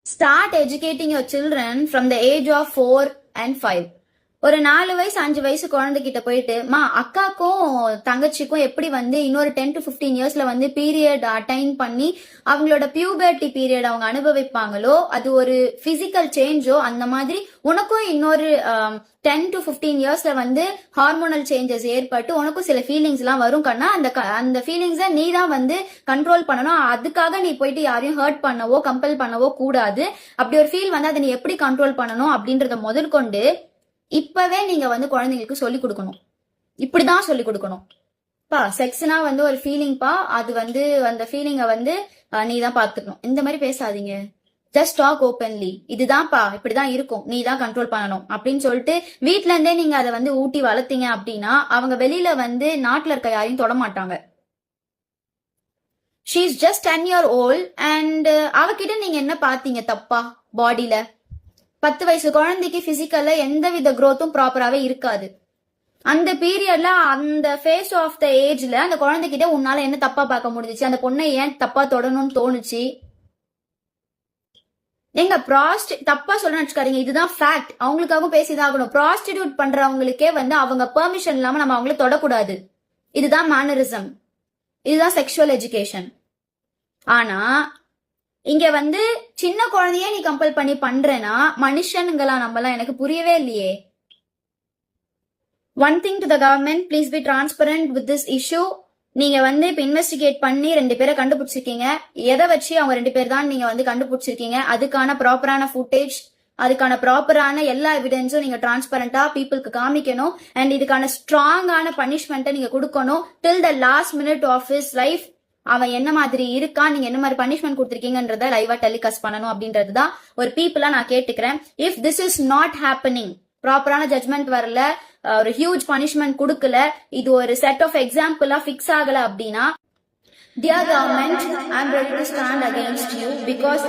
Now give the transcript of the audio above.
Start educating your children from the age of 4 and 5. ஒரு 4 வயசு 5 வயசு குழந்தைகிட்ட போயிட்டு அக்காக்கும் தங்கச்சிக்கும் எப்படி இன்னொரு 10 to 15 இயர்ஸ்ல பீரியட் அட்டைன் பண்ணி அவங்களோட பியூபர்ட்டி பீரியட் அவங்க அனுபவிப்பாங்களோ அது ஒரு பிசிக்கல் சேஞ்சோ அந்த மாதிரி உனக்கும் இன்னொரு 10 to 15 இயர்ஸ்ல ஹார்மோனல் சேஞ்சஸ் ஏற்பட்டு உனக்கும் சில ஃபீலிங்ஸ் எல்லாம் வரும் கண்ணா. அந்த ஃபீலிங்ஸை நீ தான் கண்ட்ரோல் பண்ணணும். அதுக்காக நீ போயிட்டு யாரையும் ஹர்ட் பண்ணவோ கம்பல் பண்ணவோ கூடாது. அப்படி ஒரு ஃபீல் அதை நீ எப்படி கண்ட்ரோல் பண்ணணும் அப்படின்றத முதற்கொண்டு இப்பவே நீங்க குழந்தைங்களுக்கு சொல்லி கொடுக்கணும். இப்படிதான் சொல்லி கொடுக்கணும். செக்ஸ்னா ஒரு ஃபீலிங் அது அந்த ஃபீலிங்க நீ தான் பாத்துக்கணும். இந்த மாதிரி பேசாதீங்க. Just talk openly. இதுதான்ப்பா இப்படிதான் இருக்கும், நீ தான் கண்ட்ரோல் பண்ணணும் அப்படின்னு சொல்லிட்டு வீட்ல இருந்தே நீங்க அதை ஊட்டி வளர்த்தீங்க அப்படின்னா அவங்க வெளியில நாட்டுல இருக்க யாரையும் தொட மாட்டாங்க. She is just 10 years old and அவகிட்ட நீங்க என்ன பாத்தீங்க தப்பா? பாடியில 10 வயசு குழந்தைக்கு பிசிக்கல்ல எந்த வித குரோத்தும் ப்ராப்பராவே இருக்காது. அந்த பீரியட்ல அந்த ஃபேஸ் ஆஃப் த ஏஜ்ல அந்த குழந்தைகிட்ட உன்னால என்ன தப்பா பார்க்க முடிஞ்சிச்சு? அந்த பொண்ணை ஏன் தப்பா தொடணும்னு தோணுச்சு? எங்க தப்பா சொல்றேன்னு வச்சுக்காதீங்க, இதுதான் ஃபேக்ட். அவங்களுக்காகவும் பேசிதான் ஆகணும். ப்ராஸ்டிடியூட் பண்றவங்களுக்கே அவங்க பெர்மிஷன் இல்லாம நம்ம அவங்கள தொடக்கூடாது. இதுதான் மேனரிசம், இதுதான் செக்ஷுவல் எஜுகேஷன். ஆனா இங்க சின்ன குழந்தையே நீ கம்பல் பண்ணி பண்றேன்னா மனுஷனுங்களா நம்மலாம்? எனக்கு புரியவே இல்லையே. One thing to the government, please be transparent with this issue. நீங்க இப்ப இன்வெஸ்டிகேட் பண்ணி 2 பேரை கண்டுபிடிச்சிருக்கீங்க. எதை வச்சு அவங்க 2 பேர் தான் நீங்க கண்டுபிடிச்சிருக்கீங்க? அதுக்கான ப்ராப்பரான ஃபுட்டேஜ், அதுக்கான ப்ராப்பரான எல்லா எவிடன்ஸும் நீங்க டிரான்ஸ்பரண்டா பீப்புளுக்கு காமிக்கணும். அண்ட் இதுக்கான ஸ்ட்ராங்கான பனிஷ்மெண்ட்டை நீங்க கொடுக்கணும். Till the last minute of his life அவன் என்ன மாதிரி இருக்கான், நீங்க என்ன மாதிரி பனிஷ்மெண்ட் கொடுத்திருக்கீங்கன்றத லைவா டெலிகாஸ்ட் பண்ணணும் அப்படின்றதுதான் ஒரு பீப்புளா நான் கேட்டுக்கிறேன். If this is not happening, ப்ராப்பரான ஜட்மெண்ட் வரல, ஒரு ஹியூஜ் பனிஷ்மெண்ட் கொடுக்கல, இது ஒரு செட் ஆஃப் எக்ஸாம்பிளா பிக்ஸ் ஆகல அப்படின்னா, dear government, I am ready to stand against you because